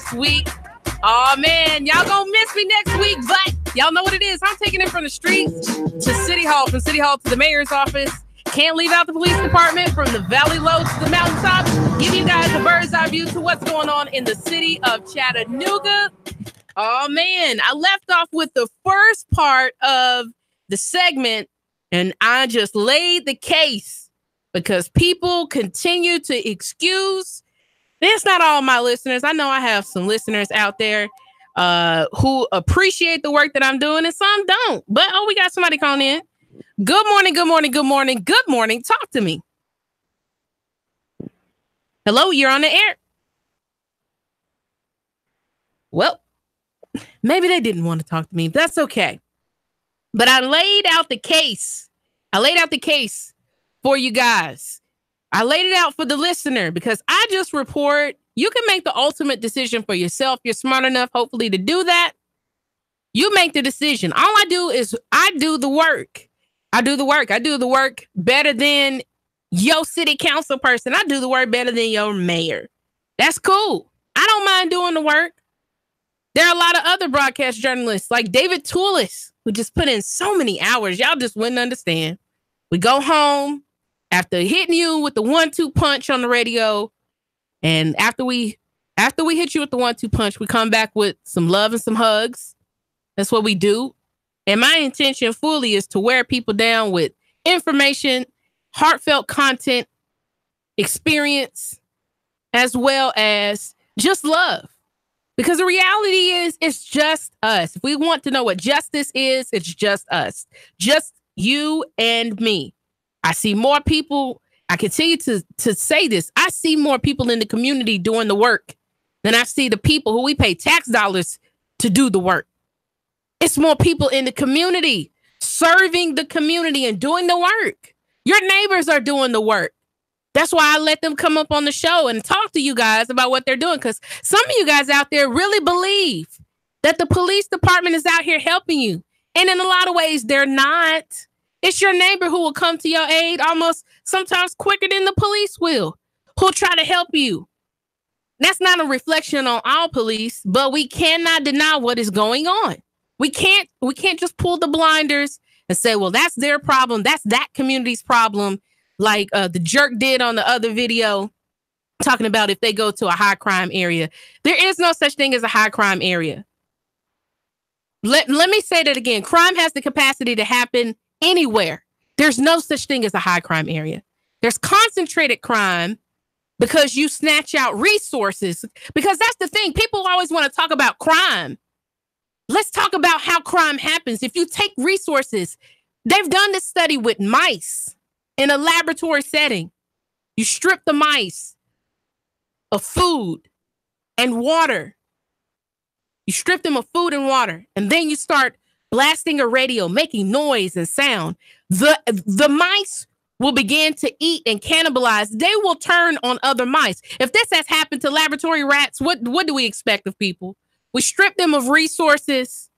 next week. Oh man, y'all gonna miss me next week, but y'all know what it is. I'm taking it from the streets to City Hall, from City Hall to the mayor's office. Can't leave out the police department, from the valley low to the mountaintop. Give you guys a bird's eye view to what's going on in the city of Chattanooga. Oh man, I left off with the first part of the segment and I just laid the case because people continue to excuse. It's not all my listeners. I know I have some listeners out there who appreciate the work that I'm doing and some don't. But, we got somebody calling in. Good morning, good morning, good morning, good morning. Talk to me. Hello, you're on the air. Well, maybe they didn't want to talk to me. That's okay. But I laid out the case. I laid out the case for you guys. I laid it out for the listener because I just report. You can make the ultimate decision for yourself. You're smart enough, hopefully, to do that. You make the decision. All I do is I do the work. I do the work. I do the work better than your city council person. I do the work better than your mayor. That's cool. I don't mind doing the work. There are a lot of other broadcast journalists like David Toulis who just put in so many hours. Y'all just wouldn't understand. We go home after hitting you with the 1-2 punch on the radio. And after we hit you with the 1-2 punch, we come back with some love and some hugs. That's what we do. And my intention fully is to wear people down with information, heartfelt content, experience, as well as just love. Because the reality is, it's just us. If we want to know what justice is, it's just us. Just you and me. I see more people. I continue to say this. I see more people in the community doing the work than I see the people who we pay tax dollars to do the work. It's more people in the community serving the community and doing the work. Your neighbors are doing the work. That's why I let them come up on the show and talk to you guys about what they're doing. Because some of you guys out there really believe that the police department is out here helping you. And in a lot of ways, they're not. It's your neighbor who will come to your aid almost sometimes quicker than the police will, who'll try to help you. That's not a reflection on our police, but we cannot deny what is going on. We can't just pull the blinders and say, well, that's their problem. That's that community's problem. Like the jerk did on the other video, talking about if they go to a high crime area. There is no such thing as a high crime area. Let me say that again. Crime has the capacity to happen anywhere. There's no such thing as a high crime area. There's concentrated crime because you snatch out resources. Because that's the thing. People always want to talk about crime. Let's talk about how crime happens. If you take resources, they've done this study with mice in a laboratory setting. You strip the mice of food and water. You strip them of food and water, and then you start blasting a radio, making noise and sound. The mice will begin to eat and cannibalize. They will turn on other mice. If this has happened to laboratory rats, what do we expect of people? We strip them of resources.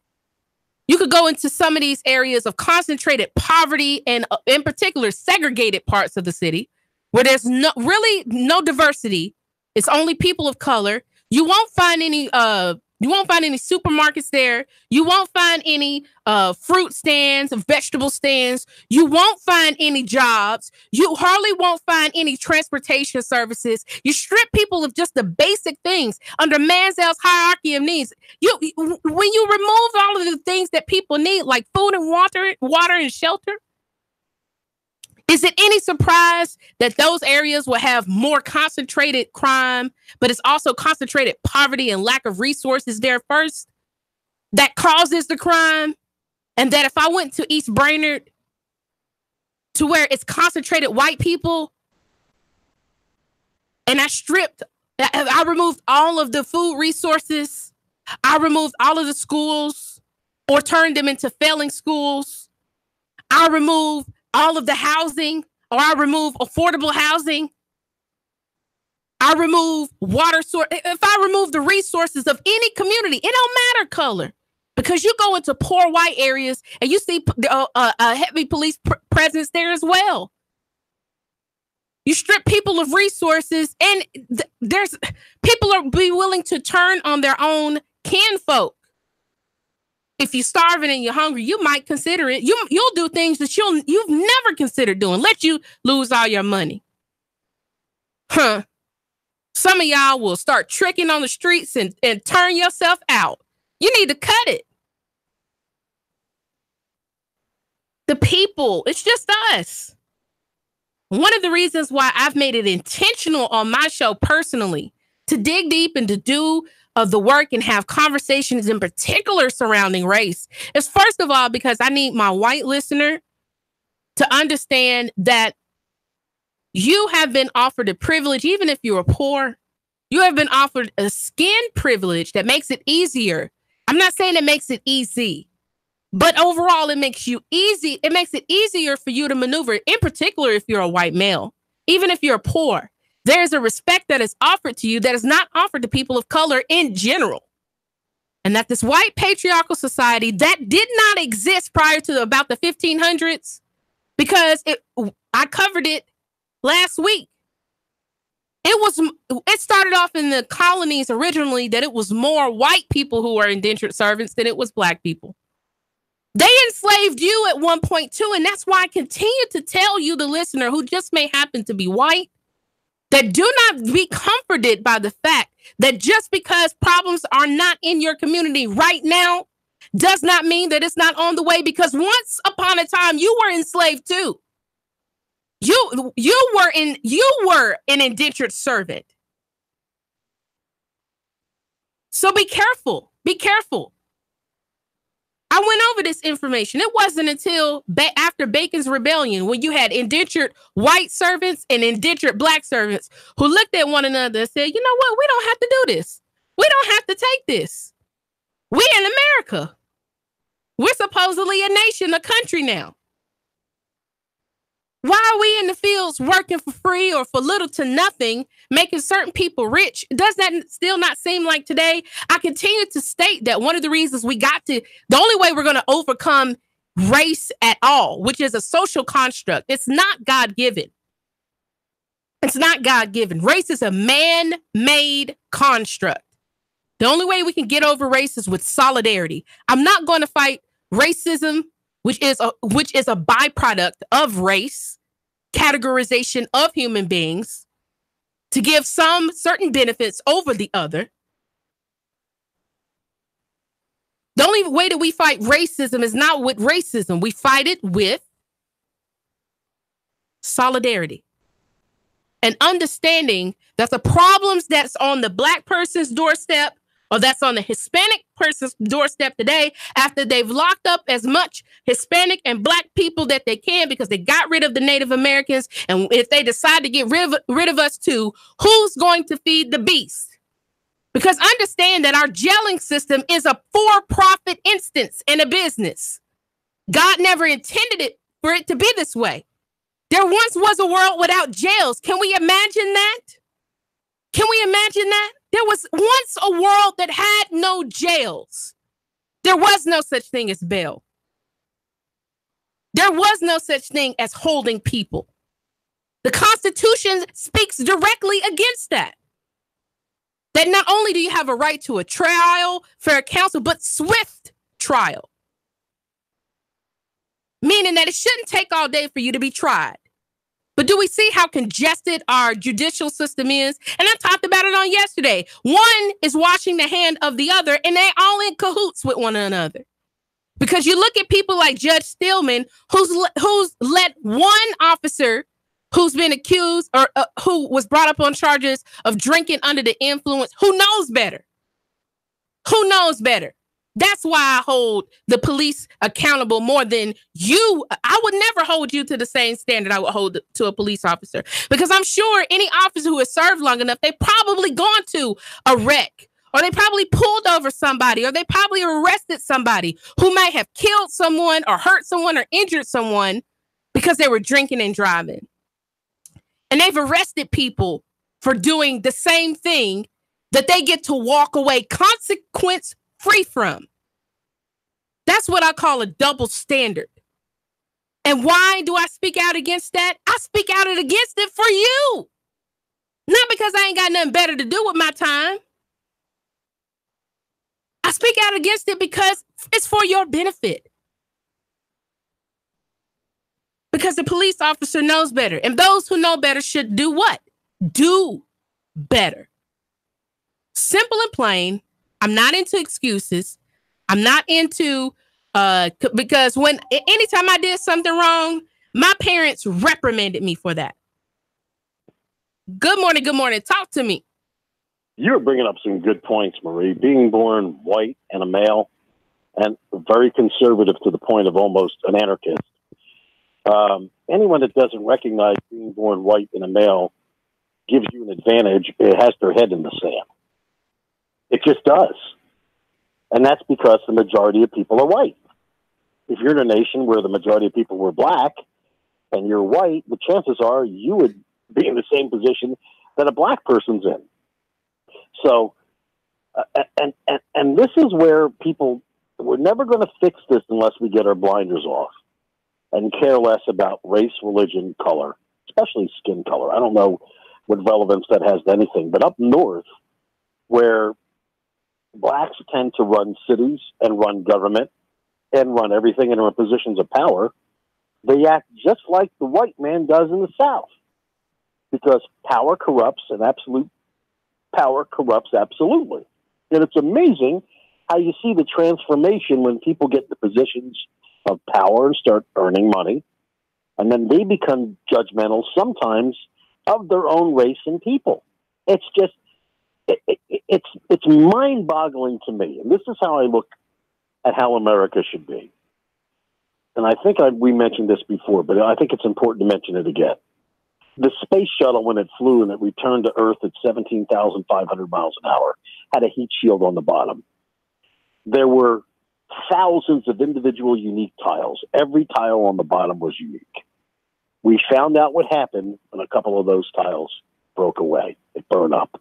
You could go into some of these areas of concentrated poverty and in particular segregated parts of the city where there's really no diversity. It's only people of color. You won't find any supermarkets there. You won't find any fruit stands, vegetable stands. You won't find any jobs. You hardly won't find any transportation services. You strip people of just the basic things under Maslow's hierarchy of needs. When you remove all of the things that people need, like food and water and shelter, is it any surprise that those areas will have more concentrated crime, but it's also concentrated poverty and lack of resources there first that causes the crime? And that if I went to East Brainerd to where it's concentrated white people and I removed all of the food resources, I removed all of the schools or turned them into failing schools, I removed all of the housing, or I remove affordable housing. I remove water source. If I remove the resources of any community, it don't matter color, because you go into poor white areas and you see a heavy police presence there as well. You strip people of resources, and there's people are be willing to turn on their own kinfolk. If you're starving and you're hungry, you might consider it. You'll do things that you've never considered doing. Let you lose all your money. Some of y'all will start tricking on the streets and turn yourself out. You need to cut it. The people, it's just us. One of the reasons why I've made it intentional on my show personally to dig deep and to do the work and have conversations in particular surrounding race is, first of all, because I need my white listener to understand that you have been offered a privilege, even if you are poor. You have been offered a skin privilege that makes it easier. I'm not saying it makes it easy, but overall, it makes you easy. It makes it easier for you to maneuver, in particular, if you're a white male, even if you're poor. There's a respect that is offered to you that is not offered to people of color in general. And that this white patriarchal society that did not exist prior to about the 1500s, because I covered it last week. It started off in the colonies originally that it was more white people who were indentured servants than it was black people. They enslaved you at one point too, and that's why I continue to tell you, the listener who just may happen to be white, that do not be comforted by the fact that just because problems are not in your community right now does not mean that it's not on the way, because once upon a time you were enslaved too. You were an indentured servant. So be careful. Be careful. I went over this information. It wasn't until after Bacon's Rebellion when you had indentured white servants and indentured black servants who looked at one another and said, you know what? We don't have to do this. We don't have to take this. We in America. We're supposedly a nation, a country now. Why are we in the fields working for free or for little to nothing, making certain people rich? Does that still not seem like today? I continue to state that one of the reasons the only way we're going to overcome race at all, which is a social construct, it's not God-given. It's not God-given. Race is a man-made construct. The only way we can get over race is with solidarity. I'm not going to fight racism, which is a byproduct of race, categorization of human beings, to give some certain benefits over the other. The only way that we fight racism is not with racism. We fight it with solidarity and understanding that the problems that's on the black person's doorstep or that's on the Hispanic person's doorstep today, after they've locked up as much Hispanic and black people that they can because they got rid of the Native Americans, and if they decide to get rid of us too, who's going to feed the beast? Because understand that our jailing system is a for-profit instance in a business. God never intended it for it to be this way. There once was a world without jails. Can we imagine that? Can we imagine that? There was once a world that had no jails. There was no such thing as bail. There was no such thing as holding people. The Constitution speaks directly against that. That not only do you have a right to a trial, fair counsel, but swift trial. Meaning that it shouldn't take all day for you to be tried. But do we see how congested our judicial system is? And I talked about it on yesterday. One is washing the hand of the other, and they're all in cahoots with one another. Because you look at people like Judge Stillman, who's let one officer who's been accused or who was brought up on charges of drinking under the influence, who knows better? Who knows better? That's why I hold the police accountable more than you. I would never hold you to the same standard I would hold to a police officer, because I'm sure any officer who has served long enough, they probably gone to a wreck, or they probably pulled over somebody, or they probably arrested somebody who might have killed someone or hurt someone or injured someone because they were drinking and driving. And they've arrested people for doing the same thing that they get to walk away consequence free from. That's what I call a double standard. And why do I speak out against that? I speak out against it for you. Not because I ain't got nothing better to do with my time. I speak out against it because it's for your benefit. Because the police officer knows better. And those who know better should do what? Do better. Simple and plain. I'm not into excuses. I'm not into, because anytime I did something wrong, my parents reprimanded me for that. Good morning. Good morning. Talk to me. You're bringing up some good points, Marie. Being born white and a male and very conservative to the point of almost an anarchist. Anyone that doesn't recognize being born white and a male gives you an advantage. It has their head in the sand. It just does. And that's because the majority of people are white. If you're in a nation where the majority of people were black and you're white, the chances are you would be in the same position that a black person's in. So, and this is where we're never going to fix this unless we get our blinders off and care less about race, religion, color, especially skin color. I don't know what relevance that has to anything, but up north, where blacks tend to run cities and run government and run everything and are in positions of power, they act just like the white man does in the South, because power corrupts and absolute power corrupts absolutely. And it's amazing how you see the transformation when people get the positions of power and start earning money, and then they become judgmental sometimes of their own race and people. It's just, it's mind-boggling to me. And this is how I look at how America should be. And I think we mentioned this before, but I think it's important to mention it again. The space shuttle, when it flew and it returned to Earth at 17,500 miles an hour, had a heat shield on the bottom. There were thousands of individual unique tiles. Every tile on the bottom was unique. We found out what happened when a couple of those tiles broke away. It burned up.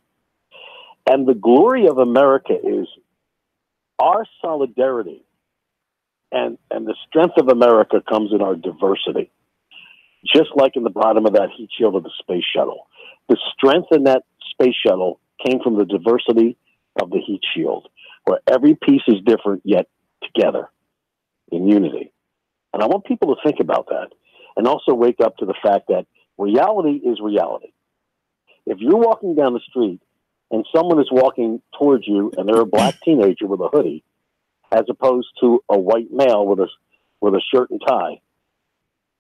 And the glory of America is our solidarity, and the strength of America comes in our diversity. Just like in the bottom of that heat shield of the space shuttle. The strength in that space shuttle came from the diversity of the heat shield, where every piece is different yet together in unity. And I want people to think about that and also wake up to the fact that reality is reality. If you're walking down the street and someone is walking towards you and they're a black teenager with a hoodie, as opposed to a white male with a shirt and tie,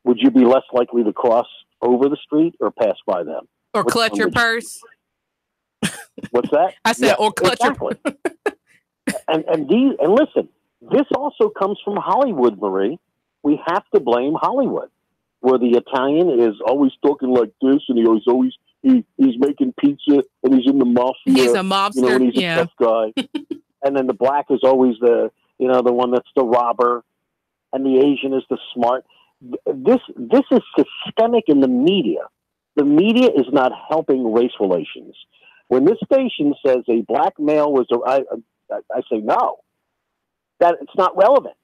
would you be less likely to cross over the street or pass by them? Or clutch your purse? What's that? I said, or clutch your purse. And listen, this also comes from Hollywood, Marie. We have to blame Hollywood, where the Italian is always talking like this, and he's making pizza, and he's in the mafia. He's a mobster, and he's a tough guy. And then the black is always the one that's the robber, and the Asian is the smart. This is systemic in the media. The media is not helping race relations. When this station says a black male was, I say no. That it's not relevant.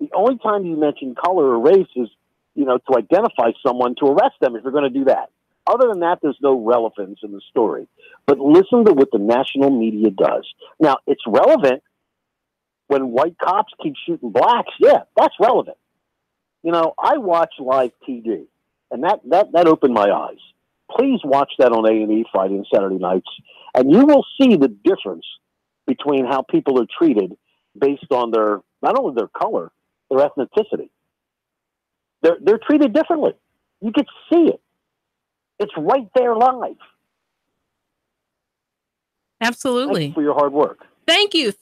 The only time you mention color or race is, to identify someone, to arrest them if you're going to do that. Other than that, there's no relevance in the story. But listen to what the national media does. Now, it's relevant when white cops keep shooting blacks. Yeah, that's relevant. I watch live TV, and that opened my eyes. Please watch that on A&E Friday and Saturday nights, and you will see the difference between how people are treated based on their, not only their color, their ethnicity. They're treated differently. You can see it. It's right there live. Absolutely. Thank you for your hard work. Thank you.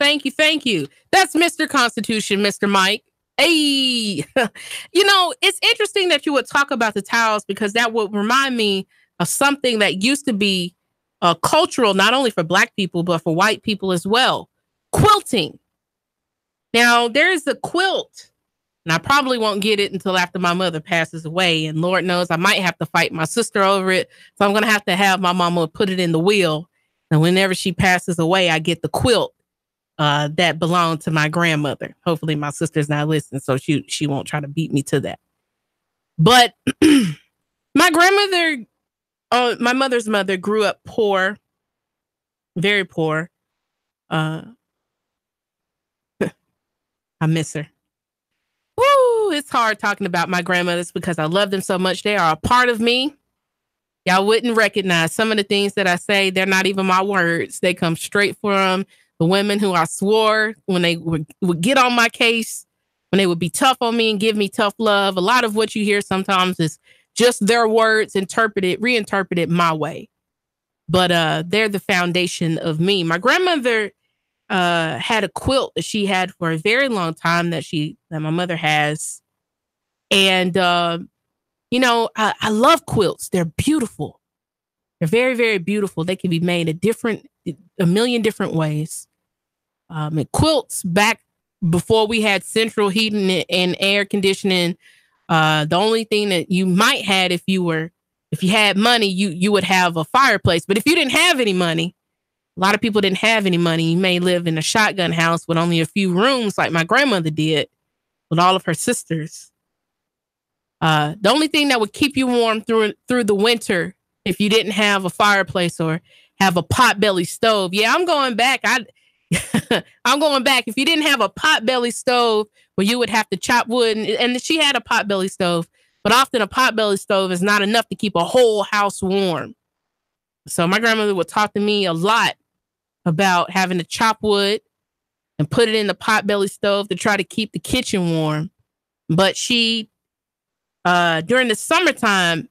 That's Mr. Constitution, Mr. Mike. Hey, it's interesting that you would talk about the towels, because that would remind me of something that used to be cultural, not only for black people, but for white people as well. Quilting. Now, there's a quilt, and I probably won't get it until after my mother passes away. And Lord knows I might have to fight my sister over it. So I'm going to have my mama put it in the will. And whenever she passes away, I get the quilt that belonged to my grandmother. Hopefully my sister's not listening, so she won't try to beat me to that. But my grandmother, my mother's mother, grew up poor, very poor. I miss her. Woo! It's hard talking about my grandmothers because I love them so much. They are a part of me. Y'all wouldn't recognize some of the things that I say. They're not even my words. They come straight from the women who I swore when they would get on my case, when they would be tough on me and give me tough love. A lot of what you hear sometimes is just their words reinterpreted my way. But they're the foundation of me. My grandmother had a quilt that she had for a very long time that my mother has. And I love quilts. They're beautiful. They're very, very beautiful. They can be made a million different ways. And quilts, back before we had central heating and air conditioning, the only thing that you might had if you had money, you would have a fireplace. But if you didn't have any money, a lot of people didn't have any money. You may live in a shotgun house with only a few rooms like my grandmother did with all of her sisters. The only thing that would keep you warm through the winter, if you didn't have a fireplace or have a potbelly stove. Yeah, I'm going back. I'm going back. If you didn't have a potbelly stove where you would have to chop wood, and she had a potbelly stove, but often a potbelly stove is not enough to keep a whole house warm. So my grandmother would talk to me a lot about having to chop wood and put it in the potbelly stove to try to keep the kitchen warm. But she, during the summertime,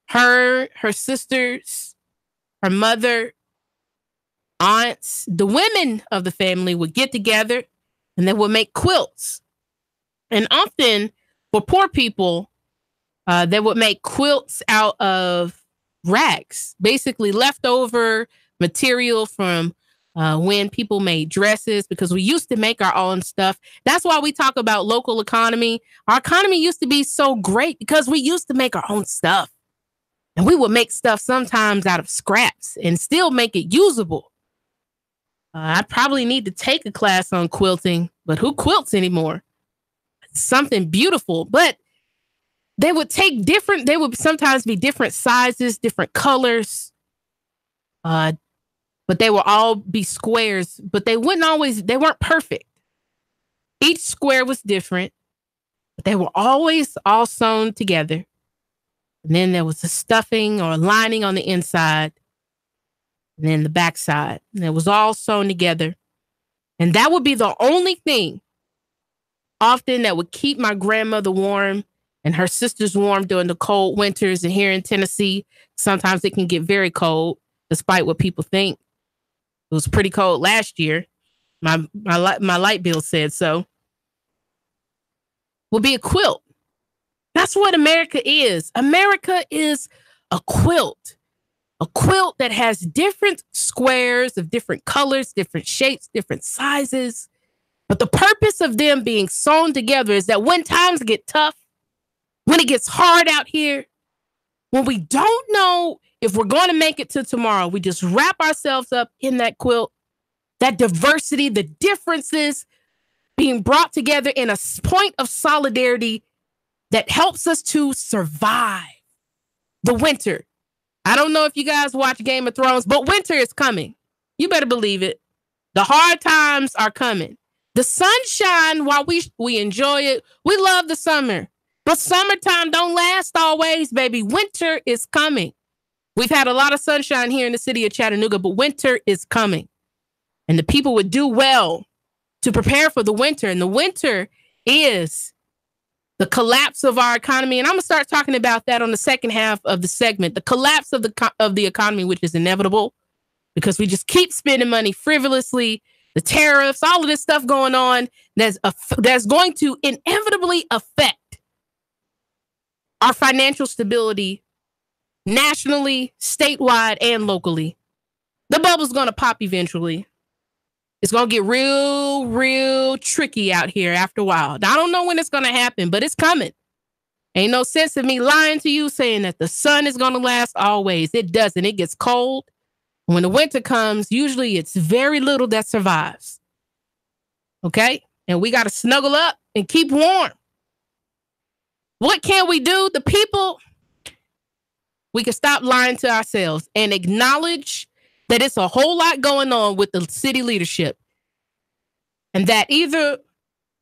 her sisters, her mother, aunts, the women of the family would get together and they would make quilts. And often for poor people, they would make quilts out of rags, basically leftover material from when people made dresses, because we used to make our own stuff. That's why we talk about local economy. Our economy used to be so great because we used to make our own stuff. And we would make stuff sometimes out of scraps and still make it usable. I probably need to take a class on quilting, but who quilts anymore? It's something beautiful, but they would sometimes be different sizes, different colors. But they would all be squares, but they weren't perfect. Each square was different, but they were always all sewn together. And then there was a stuffing or a lining on the inside, and then the backside. And it was all sewn together. And that would be the only thing often that would keep my grandmother warm and her sisters warm during the cold winters. And here in Tennessee, sometimes it can get very cold, despite what people think. It was pretty cold last year. My light bill said so. Will be a quilt. That's what America is. America is a quilt. A quilt that has different squares of different colors, different shapes, different sizes. But the purpose of them being sewn together is that when times get tough, when it gets hard out here, when we don't know if we're going to make it to tomorrow, we just wrap ourselves up in that quilt. That diversity, the differences being brought together in a point of solidarity that helps us to survive the winter. I don't know if you guys watch Game of Thrones, but winter is coming. You better believe it. The hard times are coming. The sunshine, while we enjoy it, we love the summer. But summertime don't last always, baby. Winter is coming. We've had a lot of sunshine here in the city of Chattanooga, but winter is coming. And the people would do well to prepare for the winter. And the winter is the collapse of our economy. And I'm going to start talking about that on the second half of the segment. The collapse of the economy, which is inevitable because we just keep spending money frivolously. The tariffs, all of this stuff going on that's going to inevitably affect our financial stability nationally, statewide, and locally. The bubble's going to pop eventually. It's going to get real, real tricky out here after a while. I don't know when it's going to happen, but it's coming. Ain't no sense of me lying to you saying that the sun is going to last always. It doesn't. It gets cold. When the winter comes, usually it's very little that survives. Okay? And we got to snuggle up and keep warm. What can we do? The people, we can stop lying to ourselves and acknowledge that it's a whole lot going on with the city leadership. And that either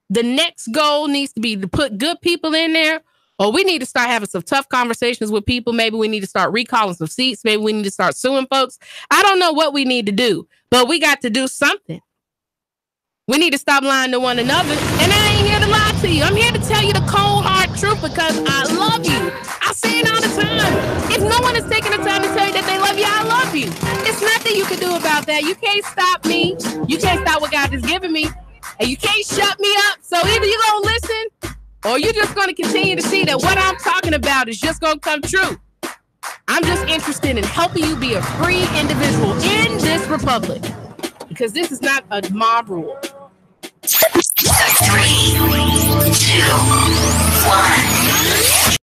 the next goal needs to be to put good people in there, or we need to start having some tough conversations with people. Maybe we need to start recalling some seats. Maybe we need to start suing folks. I don't know what we need to do, but we got to do something. We need to stop lying to one another. And I ain't here to lie to you. I'm here to tell you the cold, hard truth because I love you. I say it all the time. If no one is taking the time to tell you that they love you, I love you. It's nothing you can do about that. You can't stop me. You can't stop what God has given me. And you can't shut me up. So either you're going to listen or you're just going to continue to see that what I'm talking about is just going to come true. I'm just interested in helping you be a free individual in this republic. Because this is not a mob rule. 3, 2, 1.